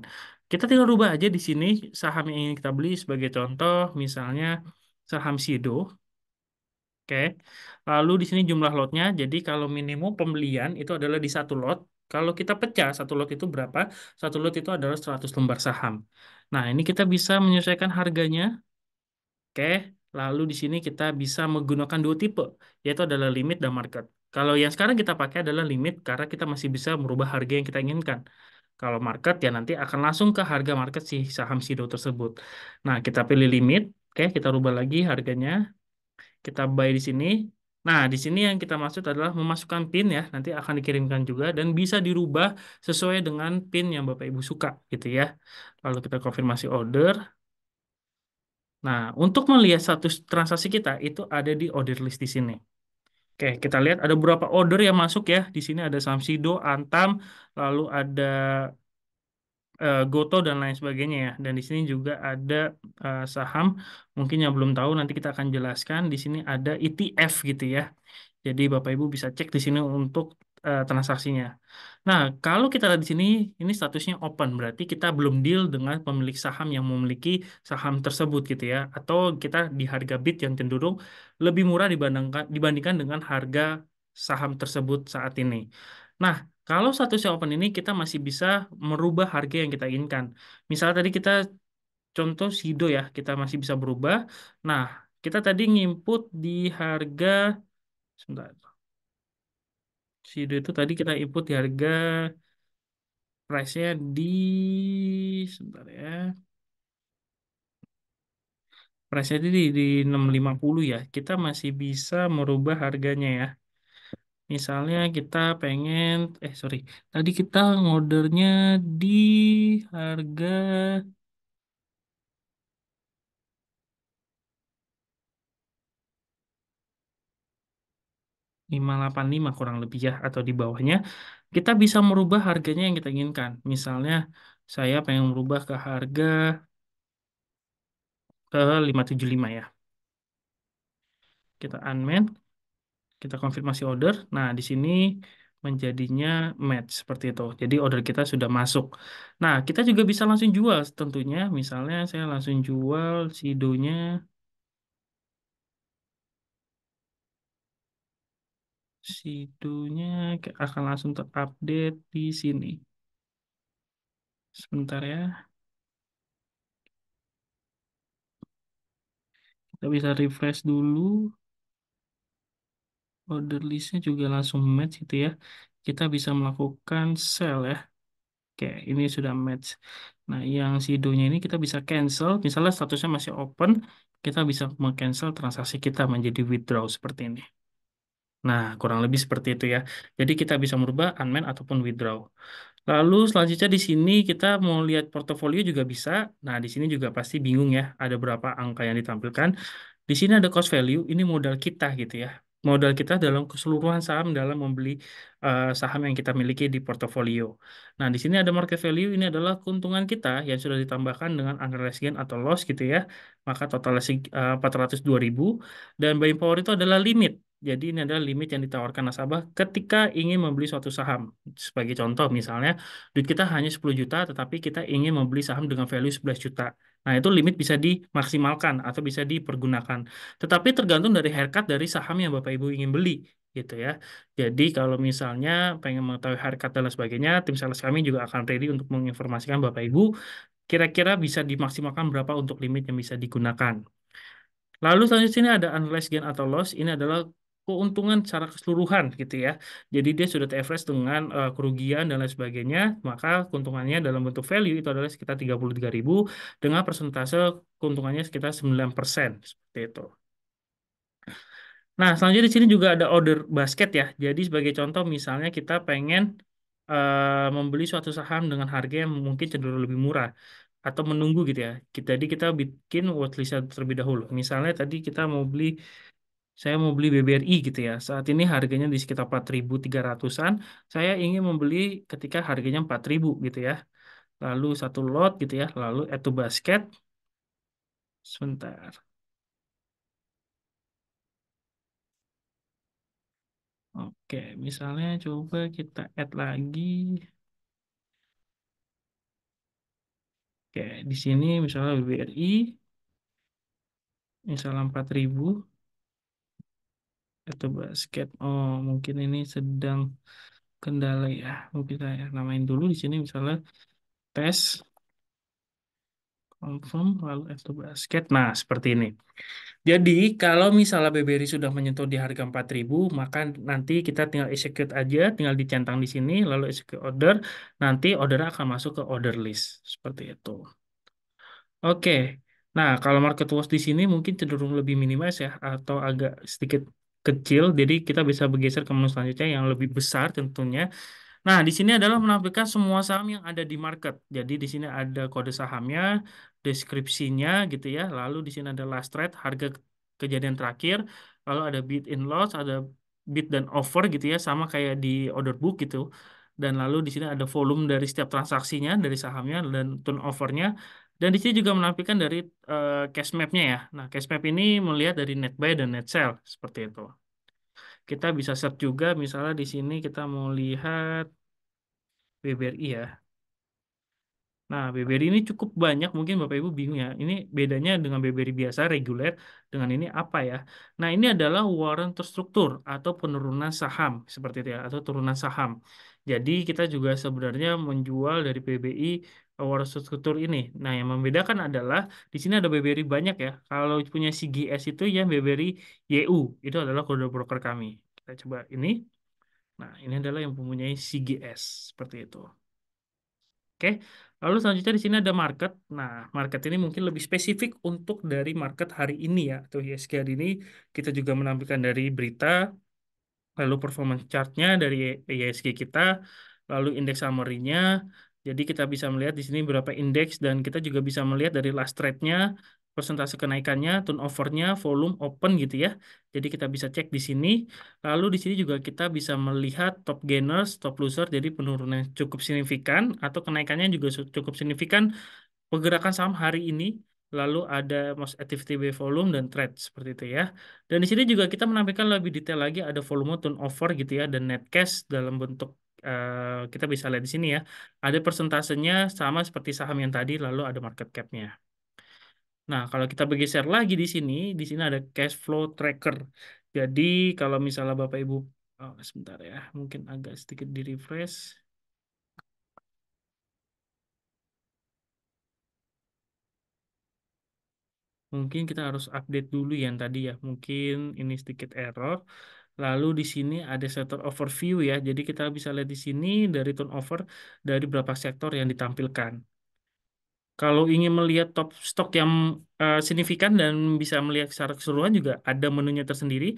Kita tinggal rubah aja di sini saham yang ingin kita beli sebagai contoh, misalnya saham Sido. Oke. Lalu di sini jumlah lotnya. Jadi kalau minimum pembelian itu adalah di satu lot. Kalau kita pecah satu lot itu berapa? Satu lot itu adalah 100 lembar saham. Nah, ini kita bisa menyesuaikan harganya. Oke, lalu di sini kita bisa menggunakan dua tipe, yaitu adalah limit dan market. Kalau yang sekarang kita pakai adalah limit karena kita masih bisa merubah harga yang kita inginkan. Kalau market ya nanti akan langsung ke harga market si saham SIDO tersebut. Nah, kita pilih limit, oke, kita rubah lagi harganya, kita buy di sini. Nah, di sini yang kita maksud adalah memasukkan PIN ya, nanti akan dikirimkan juga dan bisa dirubah sesuai dengan PIN yang Bapak Ibu suka gitu ya. Lalu kita konfirmasi order. Nah, untuk melihat status transaksi kita itu ada di order list di sini. Oke, kita lihat ada beberapa order yang masuk ya. Di sini ada Samsido, Antam, lalu ada Goto dan lain sebagainya ya. Dan di sini juga ada saham, mungkin yang belum tahu nanti kita akan jelaskan. Di sini ada ETF gitu ya. Jadi Bapak Ibu bisa cek di sini untuk transaksinya. Nah, kalau kita lihat di sini, ini statusnya open, berarti kita belum deal dengan pemilik saham yang memiliki saham tersebut gitu ya, atau kita di harga bid yang cenderung lebih murah dibandingkan dengan harga saham tersebut saat ini. Nah, kalau statusnya open ini kita masih bisa merubah harga yang kita inginkan. Misalnya tadi kita contoh Sido ya, kita masih bisa berubah. Nah, kita tadi nginput di harga, sebentar, Sido itu tadi kita input di harga price-nya di sebentar ya. Price-nya di 650 ya. Kita masih bisa merubah harganya ya. Misalnya kita pengen sorry. Tadi kita ngordernya di harga 585 kurang lebih ya atau di bawahnya. Kita bisa merubah harganya yang kita inginkan. Misalnya saya pengen merubah ke harga ke 575 ya. Kita unmanned. Kita konfirmasi order. Nah, di sini menjadinya match seperti itu. Jadi order kita sudah masuk. Nah, kita juga bisa langsung jual tentunya. Misalnya saya langsung jual Sidonya, Sidonya akan langsung terupdate di sini. Sebentar ya. Kita bisa refresh dulu. Order listnya juga langsung match gitu ya. Kita bisa melakukan sell ya. Oke, ini sudah match. Nah, yang Sidonya ini kita bisa cancel. Misalnya statusnya masih open, kita bisa meng-cancel transaksi kita menjadi withdraw seperti ini. Nah, kurang lebih seperti itu ya. Jadi kita bisa merubah unmanned ataupun withdraw. Lalu selanjutnya di sini kita mau lihat portofolio juga bisa. Nah, di sini juga pasti bingung ya, ada berapa angka yang ditampilkan. Di sini ada cost value, ini modal kita gitu ya. modal kita dalam keseluruhan saham dalam membeli saham yang kita miliki di portofolio. Nah, di sini ada market value, ini adalah keuntungan kita yang sudah ditambahkan dengan unrealized gain atau loss gitu ya. Maka totalnya 402.000 dan buying power itu adalah limit. Jadi ini adalah limit yang ditawarkan nasabah ketika ingin membeli suatu saham. Sebagai contoh misalnya, duit kita hanya 10 juta tetapi kita ingin membeli saham dengan value 11 juta. Nah, itu limit bisa dimaksimalkan atau bisa dipergunakan. Tetapi tergantung dari haircut dari saham yang Bapak Ibu ingin beli gitu ya. Jadi kalau misalnya pengen mengetahui haircut dan lain sebagainya, tim sales kami juga akan ready untuk menginformasikan Bapak Ibu kira-kira bisa dimaksimalkan berapa untuk limit yang bisa digunakan. Lalu selanjutnya ini ada unrealized gain atau loss. Ini adalah keuntungan secara keseluruhan gitu ya. Jadi dia sudah average dengan kerugian dan lain sebagainya, maka keuntungannya dalam bentuk value itu adalah sekitar 33.000 dengan persentase keuntungannya sekitar 9% seperti itu. Nah, selanjutnya di sini juga ada order basket ya. Jadi sebagai contoh misalnya kita pengen membeli suatu saham dengan harga yang mungkin cenderung lebih murah atau menunggu gitu ya. Jadi kita bikin watchlist terlebih dahulu. Misalnya tadi kita mau beli, saya mau beli BBRI gitu ya. Saat ini harganya di sekitar 4.300-an. Saya ingin membeli ketika harganya 4.000 gitu ya. Lalu satu lot gitu ya. Lalu add to basket. Sebentar. Oke, misalnya coba kita add lagi. Oke, di sini misalnya BBRI, misalnya 4.000 atau basket. Oh, mungkin ini sedang kendala ya. Mungkin saya namain dulu di sini misalnya tes confirm lalu atau basket. Nah, seperti ini. Jadi, kalau misalnya BBRI sudah menyentuh di harga 4.000 maka nanti kita tinggal execute aja, tinggal dicentang di sini, lalu execute order, nanti ordernya akan masuk ke order list. Seperti itu. Oke. Nah, kalau market watch di sini mungkin cenderung lebih minimalis ya, atau agak sedikit kecil. Jadi kita bisa bergeser ke menu selanjutnya yang lebih besar tentunya. Nah, di sini adalah menampilkan semua saham yang ada di market. Jadi di sini ada kode sahamnya, deskripsinya gitu ya. Lalu di sini ada last trade, harga kejadian terakhir. Lalu ada bid in loss, ada bid dan offer gitu ya, sama kayak di order book gitu. Dan lalu di sini ada volume dari setiap transaksinya, dari sahamnya dan turnovernya. Dan di sini juga menampilkan dari cash map-nya ya. Nah, cash map ini melihat dari net buy dan net sell seperti itu. Kita bisa search juga, misalnya di sini kita mau lihat BBRI ya. Nah, BBRI ini cukup banyak, mungkin Bapak Ibu bingung ya. Ini bedanya dengan BBRI biasa, reguler, dengan ini apa ya? Nah, ini adalah warrant terstruktur atau penurunan saham, seperti itu ya, atau turunan saham. Jadi, kita juga sebenarnya menjual dari BBI warrant terstruktur ini. Nah, yang membedakan adalah, di sini ada BBRI banyak ya. Kalau punya CGS itu ya BBRI YU, itu adalah kode broker kami. Kita coba ini. Nah, ini adalah yang mempunyai CGS, seperti itu. Oke, lalu selanjutnya di sini ada market. Nah, market ini mungkin lebih spesifik untuk dari market hari ini ya, atau ISG hari ini. Kita juga menampilkan dari berita, lalu performance chartnya dari ISG kita, lalu indeks summary-nya. Jadi kita bisa melihat di sini berapa indeks dan kita juga bisa melihat dari last trade-nya, persentase kenaikannya, turnover-nya, volume open gitu ya. Jadi kita bisa cek di sini. Lalu di sini juga kita bisa melihat top gainers, top loser, jadi penurunan yang cukup signifikan atau kenaikannya juga cukup signifikan pergerakan saham hari ini, lalu ada most activity by volume dan trade seperti itu ya. Dan di sini juga kita menampilkan lebih detail lagi ada volume turnover gitu ya dan net cash dalam bentuk kita bisa lihat di sini ya. Ada persentasenya sama seperti saham yang tadi, lalu ada market cap-nya. Nah, kalau kita bergeser lagi di sini ada cash flow tracker. Jadi kalau misalnya Bapak Ibu, oh, sebentar ya, mungkin agak sedikit di refresh. Mungkin kita harus update dulu yang tadi ya. Mungkin ini sedikit error. Lalu di sini ada sektor overview ya. Jadi kita bisa lihat di sini dari turnover dari beberapa sektor yang ditampilkan. Kalau ingin melihat top stok yang signifikan dan bisa melihat secara keseluruhan juga ada menunya tersendiri.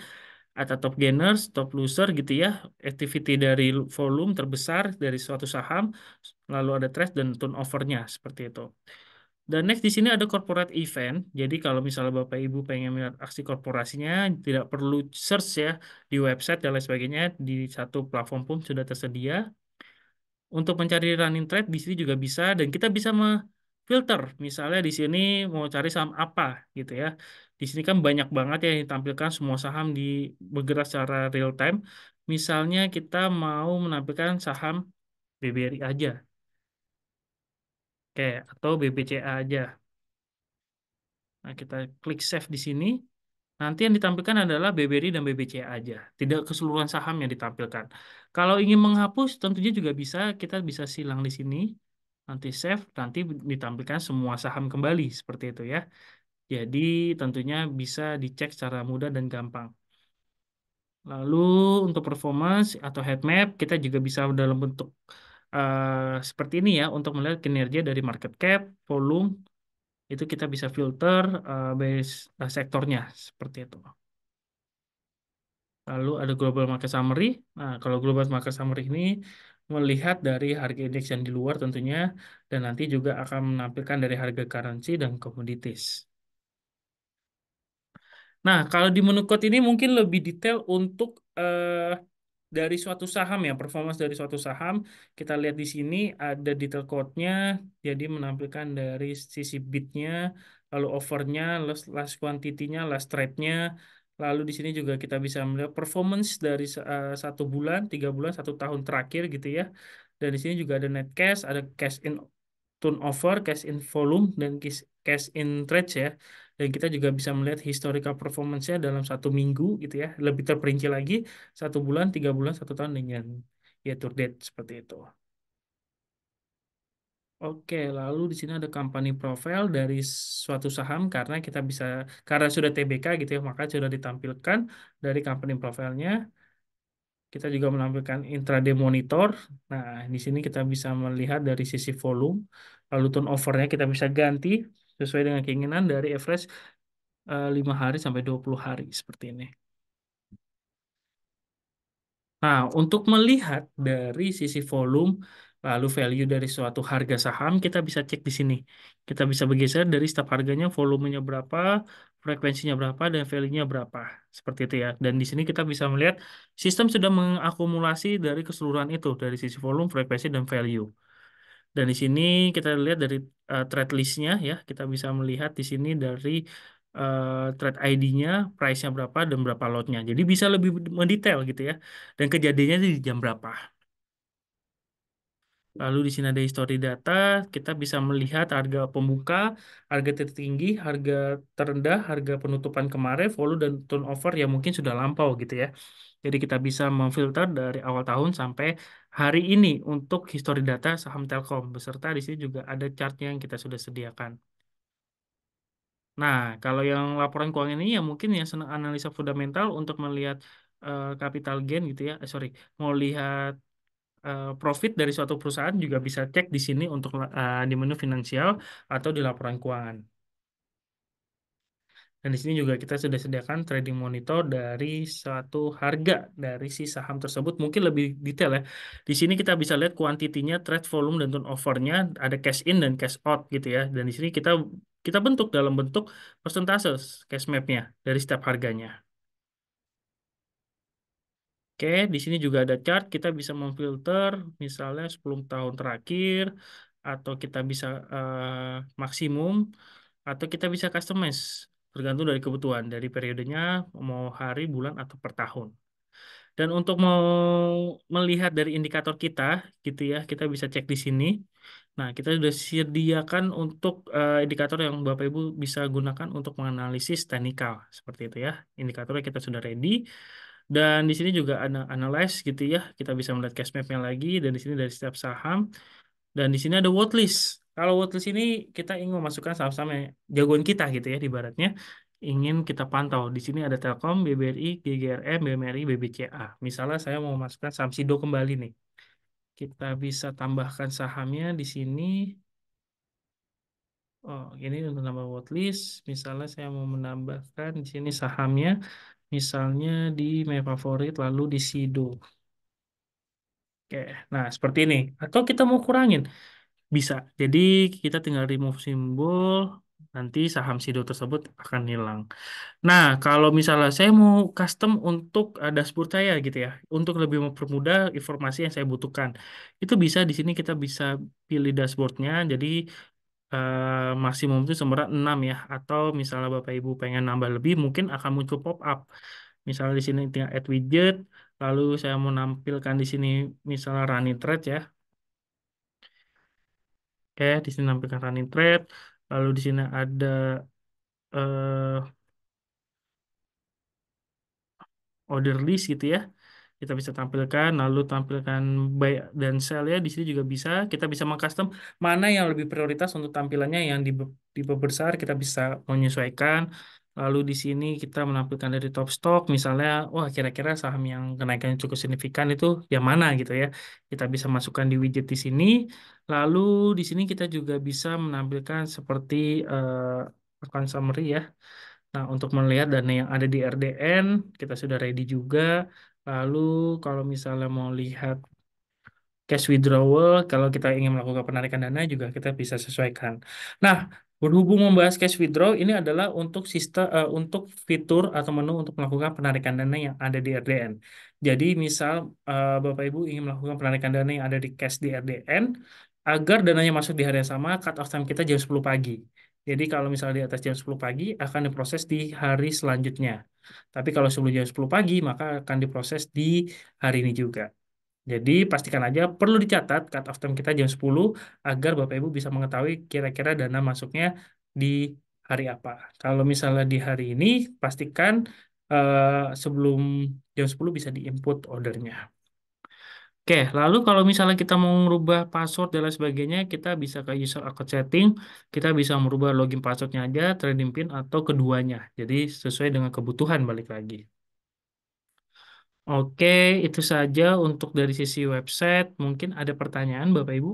Ada top gainers, top loser gitu ya. Activity dari volume terbesar dari suatu saham. Lalu ada trade dan turnovernya seperti itu. Dan next di sini ada corporate event. Jadi kalau misalnya Bapak Ibu pengen melihat aksi korporasinya, tidak perlu search ya di website dan lain sebagainya. Di satu platform pun sudah tersedia. Untuk mencari running trade di sini juga bisa dan kita bisa filter. Misalnya di sini mau cari saham apa gitu ya. Di sini kan banyak banget ya yang ditampilkan semua saham di bergerak secara real time. Misalnya kita mau menampilkan saham BBRI aja, kayak atau BBCA aja. Nah, kita klik save di sini. Nanti yang ditampilkan adalah BBRI dan BBCA aja, tidak keseluruhan saham yang ditampilkan. Kalau ingin menghapus, tentunya juga bisa, kita bisa silang di sini, nanti save, nanti ditampilkan semua saham kembali, seperti itu ya. Jadi tentunya bisa dicek secara mudah dan gampang. Lalu untuk performance atau heat map, kita juga bisa dalam bentuk seperti ini ya, untuk melihat kinerja dari market cap, volume, itu kita bisa filter base sektornya, seperti itu. Lalu ada global market summary. Nah, kalau global market summary ini melihat dari harga indeks yang di luar tentunya dan nanti juga akan menampilkan dari harga currency dan commodities. Nah, kalau di menu code ini mungkin lebih detail untuk dari suatu saham ya, performance dari suatu saham. Kita lihat di sini ada detail code-nya, jadi menampilkan dari sisi bid-nya, lalu offer-nya, last quantity-nya, last trade-nya. Lalu di sini juga kita bisa melihat performance dari 1 bulan, 3 bulan, 1 tahun terakhir gitu ya. Dan di sini juga ada net cash, ada cash in turnover, cash in volume, dan cash in trades ya. Dan kita juga bisa melihat historical performance-nya dalam 1 minggu gitu ya. Lebih terperinci lagi 1 bulan, 3 bulan, 1 tahun dengan year to date seperti itu. Oke, lalu di sini ada company profile dari suatu saham karena sudah TBK gitu ya, maka sudah ditampilkan dari company profile-nya. Kita juga menampilkan intraday monitor. Nah, di sini kita bisa melihat dari sisi volume, lalu turnover-nya kita bisa ganti sesuai dengan keinginan dari average 5 hari sampai 20 hari seperti ini. Nah, untuk melihat dari sisi volume, lalu value dari suatu harga saham, kita bisa cek di sini. Kita bisa bergeser dari setiap harganya, volumenya berapa, frekuensinya berapa, dan value-nya berapa. Seperti itu ya. Dan di sini kita bisa melihat sistem sudah mengakumulasi dari keseluruhan itu, dari sisi volume, frekuensi, dan value. Dan di sini kita lihat dari trade list-nya ya, kita bisa melihat di sini dari trade ID-nya, price-nya berapa dan berapa lot-nya. Jadi bisa lebih mendetail gitu ya. Dan kejadiannya di jam berapa. Lalu di sini ada history data, kita bisa melihat harga pembuka, harga tertinggi, harga terendah, harga penutupan kemarin, volume dan turnover yang mungkin sudah lampau gitu ya. Jadi kita bisa memfilter dari awal tahun sampai hari ini untuk history data saham Telkom beserta di sini juga ada chartnya yang kita sudah sediakan. Nah, kalau yang laporan keuangan ini ya mungkin yang senang analisa fundamental untuk melihat capital gain gitu ya. Sorry, mau lihat profit dari suatu perusahaan juga bisa cek di sini untuk di menu finansial atau di laporan keuangan. Dan di sini juga kita sudah sediakan trading monitor dari suatu harga dari si saham tersebut. Mungkin lebih detail ya. Di sini kita bisa lihat kuantitinya, trade volume dan turnovernya, ada cash in dan cash out gitu ya. Dan di sini kita kita bentuk dalam bentuk persentase cash map-nya dari setiap harganya. Oke, di sini juga ada chart. Kita bisa memfilter misalnya 10 tahun terakhir, atau kita bisa maksimum, atau kita bisa customize tergantung dari kebutuhan dari periodenya, mau hari, bulan, atau per tahun. Dan untuk mau melihat dari indikator kita, gitu ya, kita bisa cek di sini. Nah, kita sudah sediakan untuk indikator yang Bapak Ibu bisa gunakan untuk menganalisis teknikal seperti itu ya. Indikatornya kita sudah ready. Dan di sini juga ada analyze gitu ya. Kita bisa melihat cash map-nya lagi dan di sini dari setiap saham. Dan di sini ada watchlist. Kalau watchlist ini kita ingin memasukkan saham-saham yang jagoan kita gitu ya di baratnya. Ingin kita pantau. Di sini ada Telkom, BBRI, GGRM, BMRI, BBCA. Misalnya saya mau masukkan saham SIDO kembali nih. Kita bisa tambahkan sahamnya di sini. Oh, ini untuk nambah watchlist. Misalnya saya mau menambahkan di sini sahamnya. Misalnya di My Favorit lalu di SIDO. Oke, nah seperti ini. Atau kita mau kurangin. Bisa. Jadi kita tinggal remove simbol, nanti saham Sido tersebut akan hilang. Nah, kalau misalnya saya mau custom untuk dashboard saya gitu ya, untuk lebih mempermudah informasi yang saya butuhkan, itu bisa di sini kita bisa pilih dashboardnya. Jadi maksimum itu sebenarnya 6 ya, atau misalnya Bapak Ibu pengen nambah lebih, mungkin akan muncul pop up. Misalnya di sini tinggal add widget, lalu saya mau nampilkan di sini misalnya running thread ya. Oke, di sini nampilkan running thread, lalu di sini ada eh, order list gitu ya. Kita bisa tampilkan, lalu tampilkan buy dan sell ya. Di sini juga bisa, kita bisa mengcustom mana yang lebih prioritas untuk tampilannya yang diperbesar, kita bisa menyesuaikan. Lalu di sini kita menampilkan dari top stock, misalnya, wah kira-kira saham yang kenaikannya cukup signifikan itu yang mana gitu ya. Kita bisa masukkan di widget di sini. Lalu di sini kita juga bisa menampilkan seperti account summary ya. Nah, untuk melihat dana yang ada di RDN, kita sudah ready juga. Lalu, kalau misalnya mau lihat cash withdrawal, kalau kita ingin melakukan penarikan dana juga kita bisa sesuaikan. Nah, berhubung membahas cash withdraw, ini adalah untuk sistem untuk fitur atau menu untuk melakukan penarikan dana yang ada di RDN. Jadi, misal Bapak Ibu ingin melakukan penarikan dana yang ada di cash di RDN, agar dananya masuk di hari yang sama, cut off time kita jam 10 pagi. Jadi kalau misalnya di atas jam 10 pagi akan diproses di hari selanjutnya. Tapi kalau sebelum jam 10 pagi maka akan diproses di hari ini juga. Jadi pastikan aja perlu dicatat cut off time kita jam 10 agar Bapak Ibu bisa mengetahui kira-kira dana masuknya di hari apa. Kalau misalnya di hari ini pastikan sebelum jam 10 bisa diinput ordernya. Oke, lalu kalau misalnya kita mau merubah password dan lain sebagainya, kita bisa ke user account setting, kita bisa merubah login passwordnya aja, trading pin atau keduanya. Jadi sesuai dengan kebutuhan balik lagi. Oke, itu saja untuk dari sisi website. Mungkin ada pertanyaan, Bapak Ibu?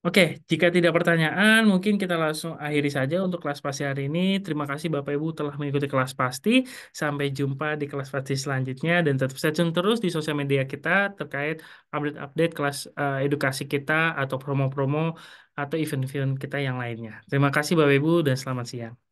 Oke, jika tidak pertanyaan, mungkin kita langsung akhiri saja untuk kelas pasti hari ini. Terima kasih Bapak Ibu telah mengikuti kelas pasti. Sampai jumpa di kelas pasti selanjutnya dan tetap stay tune terus di sosial media kita terkait update-update kelas edukasi kita atau promo-promo atau event-event kita yang lainnya. Terima kasih Bapak Ibu dan selamat siang.